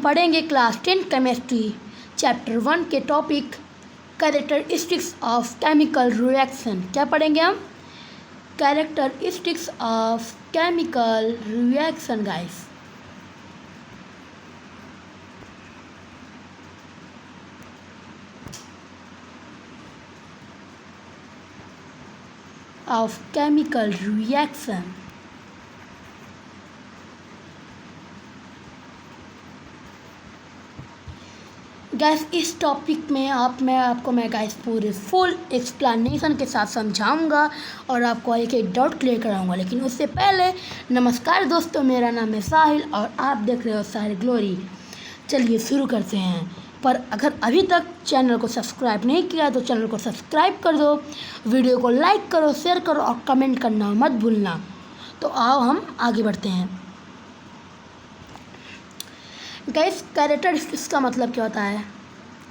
पढ़ेंगे class 10 chemistry chapter 1 के topic characteristics of chemical reaction. क्या पढ़ेंगे हम? Characteristics of chemical reaction guys. Of chemical reaction. Gas इस टॉपिक में मैं गाइस पूरे फुल एक्सप्लेनेशन के साथ समझाऊंगा और आपको एक एक डाउट क्लियर कराऊंगा। लेकिन उससे पहले नमस्कार दोस्तों, मेरा नाम है साहिल और आप देख रहे हो साहिल ग्लोरी। चलिए शुरू करते हैं। पर अगर अभी तक चैनल को सब्सक्राइब नहीं किया तो चैनल को सब्सक्राइब कर दो, वीडियो को लाइक करो, शेयर करो और कमेंट करना मत भूलना। तो आओ हम आगे बढ़ते हैं। गाइस कैरेक्टरिस्टिक्स का मतलब क्या होता है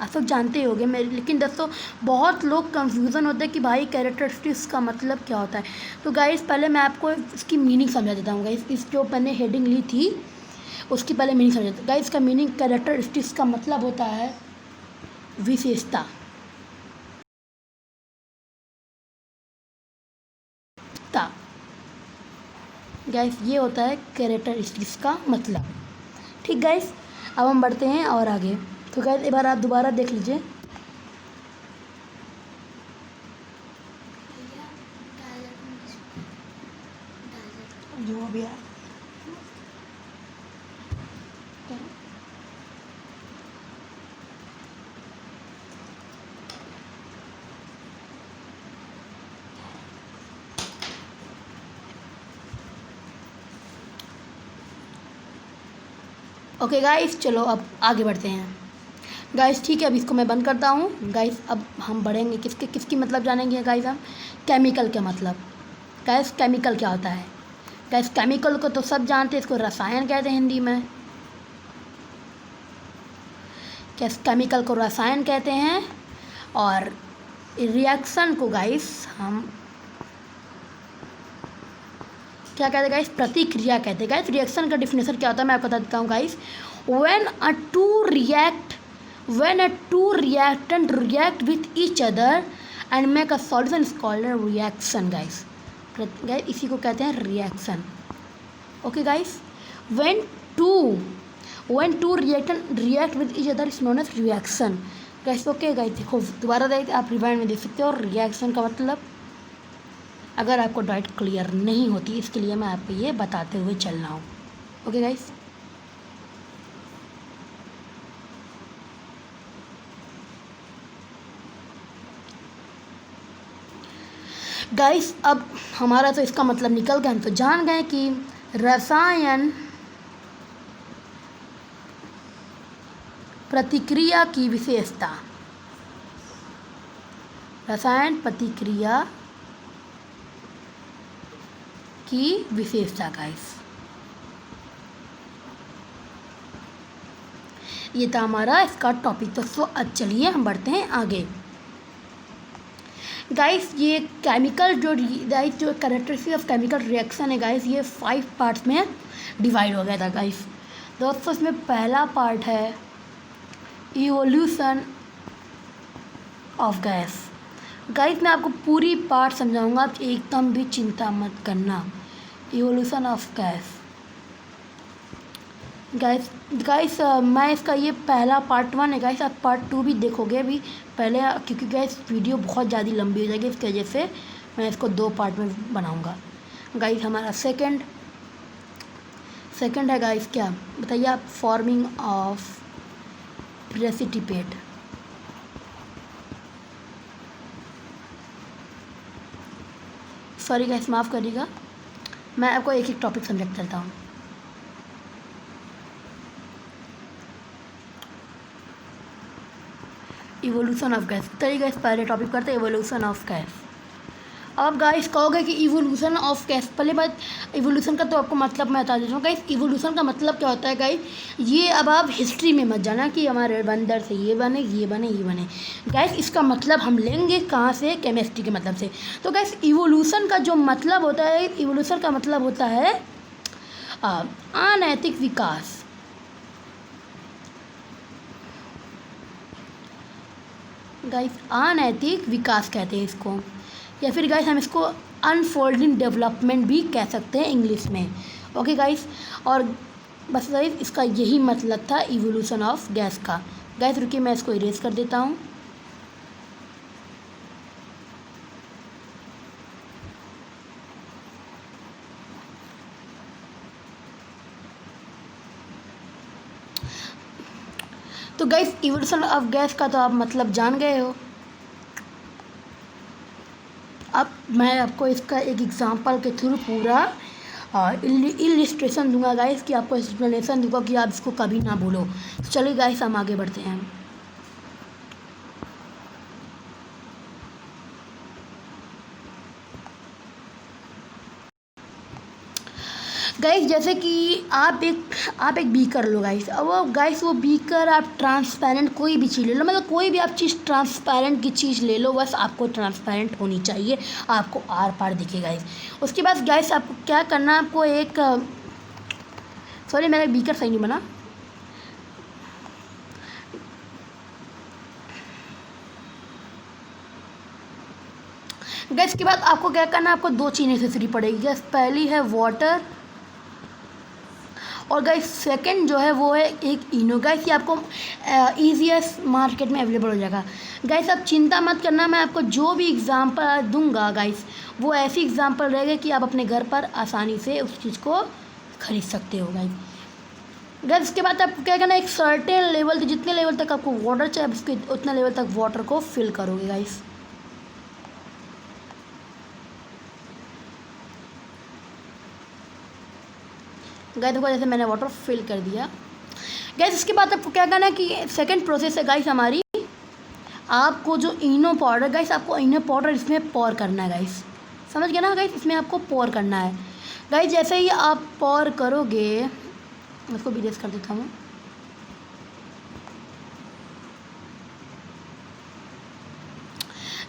आप सब जानते ही होंगे मेरे, लेकिन दोस्तों बहुत लोग कंफ्यूजन होते हैं कि भाई कैरेक्टरिस्टिक्स का मतलब क्या होता है। तो गाइस पहले मैं आपको इसकी मीनिंग समझा देता हूँ। गाइस इस जो मैंने हेडिंग ली थी उसकी पहले मीनिंग समझा देता हूँ। गाइस का मीनिंग कैरेक्टरिस्टिक्स का मतलब होता है विशेषता। गाइस ये होता है कैरेक्टरिस्टिक्स का मतलब। ठीक गाइस, अब हम बढ़ते हैं और आगे। तो गाइस एक बार आप दोबारा देख लीजिए। जो भी है ओके गाइस, चलो अब आगे बढ़ते हैं। गाइस ठीक है, अब इसको मैं बंद करता हूँ। गाइस अब हम बढ़ेंगे किसकी मतलब जानेंगे गाइस हम केमिकल के मतलब। गाइस केमिकल क्या होता है? गाइस केमिकल को तो सब जानते हैं, इसको रसायन कहते हैं हिंदी में। गैस केमिकल को रसायन कहते हैं और रिएक्शन को गाइस हम क्या कहते हैं गाइस? प्रतिक्रिया कहते हैं। गाइस रिएक्शन का डिफिनेशन क्या होता है मैं आपको बता देता हूँ guys. When a two reactant react with each other and make a solution is called a reaction guys। Guys इसी को कहते हैं reaction. Okay guys, when two reactant react with each other is known as reaction guys. Okay guys देखो दोबारा देखते आप rewind में देख सकते हो। रिएक्शन का मतलब अगर आपको डाउट क्लियर नहीं होती इसके लिए मैं आपको ये बताते हुए चल रहा हूँ। ओके गाइस, गाइस अब हमारा तो इसका मतलब निकल गया। हम तो जान गए कि रसायन प्रतिक्रिया की विशेषता, रसायन प्रतिक्रिया की विशेषता गाइस। ये था हमारा इसका टॉपिक। तो अब चलिए हम बढ़ते हैं आगे। गाइस ये केमिकल जो कैरेक्टरिस्टिक ऑफ केमिकल रिएक्शन है गाइस, ये 5 पार्ट्स में डिवाइड हो गया था गाइस। दोस्तों इसमें पहला पार्ट है इवोल्यूशन ऑफ गैस। गाइस मैं आपको पूरी पार्ट समझाऊंगा, आप एकदम भी चिंता मत करना। इवोल्यूशन ऑफ गैस गाइस मैं इसका ये पहला पार्ट 1 है गाइस। आप पार्ट 2 भी देखोगे अभी पहले, क्योंकि गाइस वीडियो बहुत ज़्यादा लंबी हो जाएगी, इसकी वजह से मैं इसको 2 पार्ट में बनाऊंगा। गाइस हमारा सेकंड है गाइस, क्या बताइए आप? Forming of precipitate. Sorry guys माफ़ करिएगा, मैं आपको एक एक टॉपिक समझाता चलता हूँ। Evolution of gas. चलिए गाइस पहले टॉपिक करते हैं इवोल्यूशन ऑफ गैस। अब गाइस कहोगे कि इवोल्यूशन ऑफ गैस, पहले बात इवोल्यूशन का तो आपको मतलब मैं बता देता हूँ गाइस। इवोल्यूशन का मतलब क्या होता है गाइस, ये अब आप हिस्ट्री में मत जाना कि हमारे अंदर से ये बने गाइस। इसका मतलब हम लेंगे कहाँ से? केमिस्ट्री के मतलब से। तो गाइस इवोल्यूशन का जो मतलब होता है, इवोल्यूशन का मतलब होता है अनैतिक विकास। गाइस अनैतिक विकास कहते हैं इसको, या फिर गाइस हम इसको अनफोल्डिंग डेवलपमेंट भी कह सकते हैं इंग्लिश में। ओके गाइस, और बस गाइस इसका यही मतलब था इवोल्यूशन ऑफ गैस का। गाइस रुकिए मैं इसको इरेज कर देता हूँ। तो गाइस इवोल्यूशन ऑफ गैस का तो आप मतलब जान गए हो। अब मैं आपको इसका एक एग्जांपल के थ्रू पूरा इलिस्ट्रेशन दूंगा गाइस, कि आपको एक्सप्लेनेशन दूंगा कि आप इसको कभी ना भूलो। चलिए गाइस हम आगे बढ़ते हैं। गाइस जैसे कि आप एक बीकर लो गाइस। अब वो बीकर आप ट्रांसपेरेंट कोई भी चीज़ ले लो, मतलब कोई भी आप चीज़ ट्रांसपेरेंट की चीज़ ले लो, बस आपको ट्रांसपेरेंट होनी चाहिए, आपको आर पार दिखे गाइस। उसके बाद गाइस आपको क्या करना है, आपको एक सॉरी मेरा बीकर सही नहीं बना। गैस के बाद आपको क्या करना है, आपको दो चीज़ें नेसेसरी पड़ेगी गैस। पहली है वाटर, और गाइस सेकंड जो है वो है एक इनो। गाइस ये आपको ईजीएस्ट मार्केट में अवेलेबल हो जाएगा। गाइस आप चिंता मत करना, मैं आपको जो भी एग्जांपल दूंगा गाइस वो ऐसी एग्जांपल रहेगा कि आप अपने घर पर आसानी से उस चीज़ को खरीद सकते हो गाइस। गाइस इसके बाद आपको क्या करना है, एक सर्टेन लेवल तक, जितने लेवल तक आपको वाटर चाहिए उसके उतना लेवल तक वाटर को फिल करोगे गाइस। गाइस देखो जैसे मैंने वाटर फिल कर दिया। गाइस इसके बाद आपको क्या करना है कि सेकंड प्रोसेस है गाइस हमारी, आपको जो इनो पाउडर गाइस, आपको इनो पाउडर इसमें पौर करना है गाइस। समझ गया ना गाइस, इसमें आपको पौर करना है गाइस। जैसे ही आप पौर करोगे, इसको भी रेस कर देता हूँ।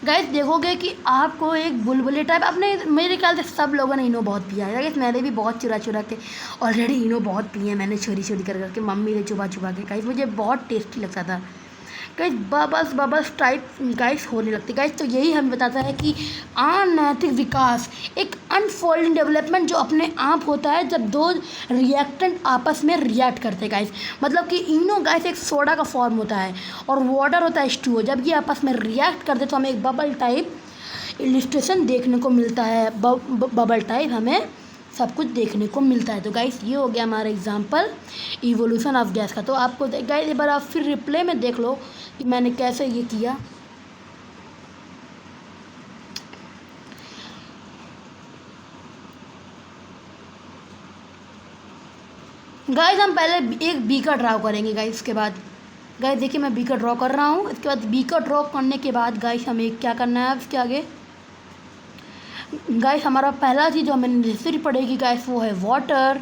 गाइस देखोगे कि आपको एक बुलबुले टाइप, आपने मेरे ख्याल से सब लोगों ने इनो बहुत पिया है गाइस। मैंने भी बहुत चुरा चुरा के ऑलरेडी इनो बहुत पिए हैं मैंने, चोरी चोरी कर करके, मम्मी ने चुपा चुपा के गाइस। मुझे बहुत टेस्टी लगता था गाइस, बबल्स टाइप गाइस होने लगती गाइस। तो यही हमें बताता है कि अनैतिक विकास एक अनफोल्डिंग डेवलपमेंट जो अपने आप होता है जब दो रिएक्टेंट आपस में रिएक्ट करते हैं गाइस। मतलब कि इनो गाइस एक सोडा का फॉर्म होता है और वाटर होता है H2O। जब ये आपस में रिएक्ट करते तो हमें एक बबल टाइप इलिस्ट्रेशन देखने को मिलता है, बबल टाइप हमें सब कुछ देखने को मिलता है। तो गाइस ये हो गया हमारा एग्जांपल इवोल्यूशन ऑफ गैस का। तो आपको गाइस एक बार आप फिर रिप्ले में देख लो कि मैंने कैसे ये किया। गाइस हम पहले एक बीकर ड्रॉ करेंगे गाइस। इसके बाद गाइस देखिए मैं बीकर ड्रॉ कर रहा हूँ। इसके बाद बीकर ड्रॉ करने के बाद गाइस हमें क्या करना है, इसके आगे गाइस हमारा पहला चीज़ जो हमें नेसेसरी पड़ेगी गाइस वो है वाटर,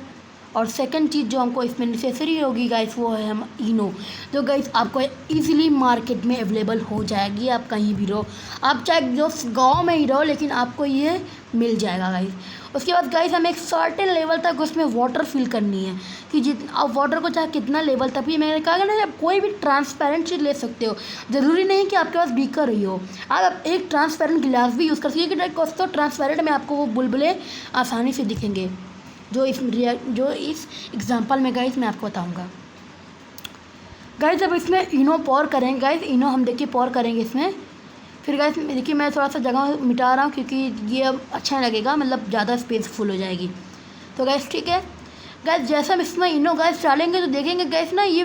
और सेकंड चीज़ जो हमको इसमें नेसेसरी होगी गाइस वो है हम इनो, जो गाइस आपको इजीली मार्केट में अवेलेबल हो जाएगी। आप कहीं भी रहो, आप चाहे जो गांव में ही रहो, लेकिन आपको ये मिल जाएगा गाइस। उसके बाद गाइस हमें एक सर्टेन लेवल तक उसमें वाटर फिल करनी है, कि आप वाटर को चाहे कितना लेवल तक भी, मैंने कहा ना आप कोई भी ट्रांसपेरेंट चीज़ ले सकते हो। ज़रूरी नहीं कि आपके पास बीकर ही हो, आप एक ट्रांसपेरेंट गिलास भी यूज़ कर सकते हो, कि तो ट्रांसपेरेंट में आपको वो बुलबुले आसानी से दिखेंगे, जो इस एग्जांपल में गाइस मैं आपको बताऊंगा। गाइस जब इसमें इनो पौर करेंगे गाइस, इनो हम देखिए पौर करेंगे इसमें। फिर गाइस देखिए मैं थोड़ा सा जगह मिटा रहा हूँ क्योंकि ये अब अच्छा लगेगा, मतलब ज़्यादा स्पेस फुल हो जाएगी। तो गाइस ठीक है गाइस, जैसे हम इसमें इनो गाइस डालेंगे तो देखेंगे गाइस ना ये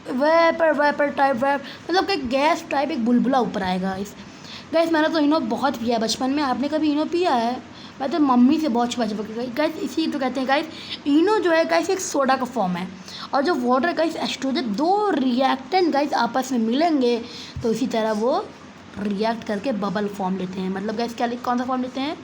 वेपर टाइप मतलब कि गैस टाइप एक बुलबुला ऊपर आएगा गाइस। मैंने तो इनो बहुत पिया है बचपन में। आपने कभी इनो पिया है? मैं तो मम्मी से बहुत छुपा छुपा के गाइस, इसी तो कहते हैं गाइस इनो जो है गाइस एक सोडा का फॉर्म है, और जो वाटर गाइस H2O, दो रिएक्टेंट गाइस आपस में मिलेंगे तो इसी तरह वो रिएक्ट करके बबल फॉर्म लेते हैं। मतलब गाइस क्या कौन सा फॉर्म लेते हैं?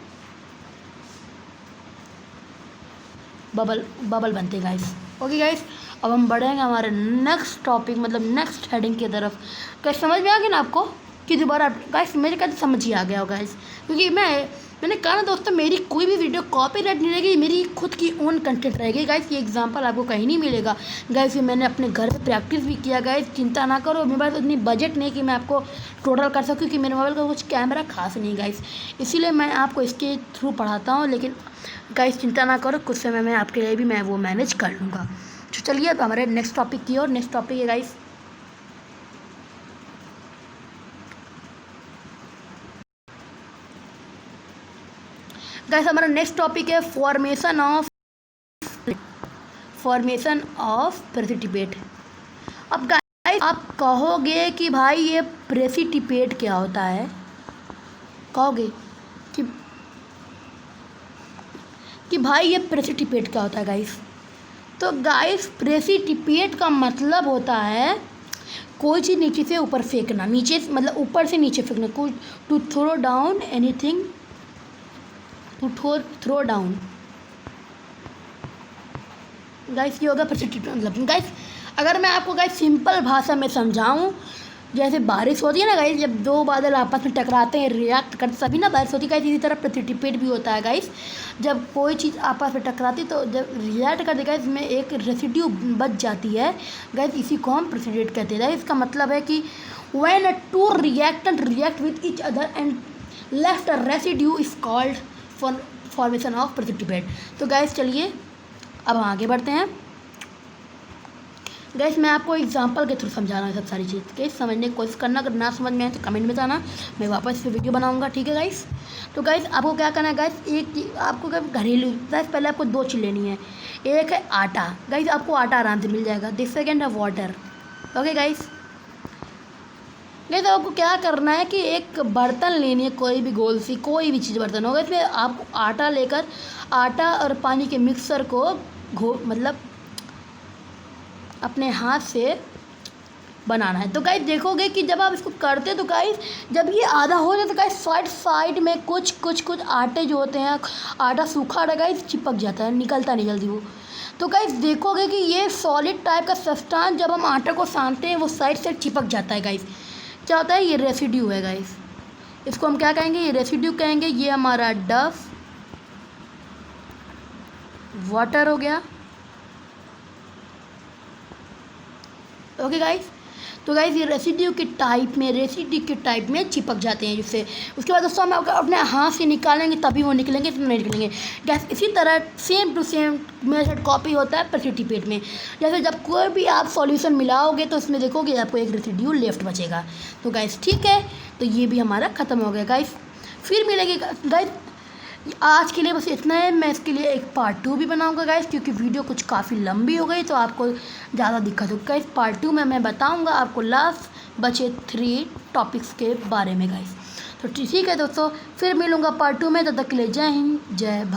बबल बनते हैं गाइस। ओके गाइस, अब हम बढ़ेंगे हमारे नेक्स्ट टॉपिक, मतलब नेक्स्ट हेडिंग की तरफ। गाइस समझ में आ गया ना आपको? कि दोबारा गाइस मेरे कहते समझ ही आ गया होगा गाइस, क्योंकि मैं मैंने कहा ना दोस्तों, मेरी कोई भी वीडियो कॉपीराइट नहीं रहेगी, मेरी खुद की ओन कंटेंट रहेगी गाइस। ये एग्जांपल आपको कहीं नहीं मिलेगा गाइस। ये मैंने अपने घर पे प्रैक्टिस भी किया गाइस, चिंता ना करो। मेरे पास उतनी बजट नहीं कि मैं आपको टोटल कर सकूँ, क्योंकि मेरे मोबाइल का कुछ कैमरा खास नहीं गाइस, इसीलिए मैं आपको इसके थ्रू पढ़ाता हूँ। लेकिन गाइस चिंता ना करो, कुछ समय में आपके लिए भी मैं वो मैनेज कर लूँगा। तो चलिए अब हमारे नेक्स्ट टॉपिक की ओर। नेक्स्ट टॉपिक है गाइस, हमारा नेक्स्ट टॉपिक है फॉर्मेशन ऑफ प्रेसिपिटेट। अब गाइस आप कहोगे कि भाई ये प्रेसिपिटेट क्या होता है, कहोगे कि भाई ये प्रेसिपिटेट क्या होता है गाइस। तो गाइस प्रेसिपिटेट का मतलब होता है कोई चीज़ नीचे से ऊपर फेंकना, नीचे मतलब ऊपर से नीचे फेंकना, कोई to throw down anything, to throw down guys, ये होगा प्रेसिपिटेट मतलब। गाइस अगर मैं आपको गाइस सिंपल भाषा में समझाऊं, जैसे बारिश होती है ना गाइस, जब दो बादल आपस में टकराते हैं, रिएक्ट करते तभी ना बारिश होती है गाइस। इसी तरह प्रेसिपिटेट भी होता है गाइस, जब कोई चीज़ आपस में टकराती तो जब रिएक्ट करते गाइस इसमें एक रेसिड्यू बच जाती है गाइस, इसी को हम प्रेसिपिटेट कहते हैं। इसका मतलब है कि when two reactant react with each other and left a residue is called formation of precipitate. तो गाइस चलिए अब हम आगे बढ़ते हैं। गाइस मैं आपको एग्जांपल के थ्रू समझा रहा हूँ सब सारी चीज़ के, समझने की कोशिश करना। अगर ना समझ में आए तो कमेंट में बताना, मैं वापस इस पर वीडियो बनाऊंगा, ठीक है गाइस। तो गाइस आपको क्या करना है गाइस, एक आपको घरेलू गाइस पहले आपको दो चीज़ लेनी है। एक है आटा गाइस, आपको आटा आराम से मिल जाएगा। द सेकेंड है वाटर। ओके गाइस, तो आपको क्या करना है कि एक बर्तन लेनी है, कोई भी गोल सी कोई भी चीज़ बर्तन होगा, इसमें आपको आटा लेकर आटा और पानी के मिक्सर को मतलब अपने हाथ से बनाना है। तो गाइस देखोगे कि जब आप इसको करते तो गाइस जब ये आधा हो जाए तो गाइस साइड में कुछ आटे जो होते हैं, आटा सूखा आटा गाइस चिपक जाता है, निकलता नहीं जल्दी वो। तो गाइस देखोगे कि ये सॉलिड टाइप का सब्सटेंस जब हम आटे को सानते हैं वो साइड से चिपक जाता है गाइस, क्या होता है, ये रेसिड्यू है गाइस। इसको हम क्या कहेंगे, ये रेसिड्यू कहेंगे। ये हमारा डफ वाटर हो गया। ओके गाइस, तो गाइस ये रेसिड्यू के टाइप में चिपक जाते हैं जिससे। उसके बाद दोस्तों हम अपने हाथ से निकालेंगे तभी वो निकलेंगे, तो नहीं निकलेंगे गैस। इसी तरह same to same method copy होता है प्रेसिपिटेट में। जैसे जब कोई भी आप सॉल्यूशन मिलाओगे तो उसमें देखोगे आपको एक रेसिड्यू लेफ्ट बचेगा। तो गाइस ठीक है, तो ये भी हमारा ख़त्म हो गया गाइस। फिर मिलेंगे गाइस, आज के लिए बस इतना है। मैं इसके लिए एक पार्ट 2 भी बनाऊंगा गाइस, क्योंकि वीडियो कुछ काफ़ी लंबी हो गई तो आपको ज़्यादा दिक्कत होगी गाइस। पार्ट 2 में मैं बताऊंगा आपको लास्ट बचे 3 टॉपिक्स के बारे में गाइस। तो ठीक है दोस्तों, फिर मिलूंगा पार्ट 2 में। तब तक के लिए जय हिंद जय भारत।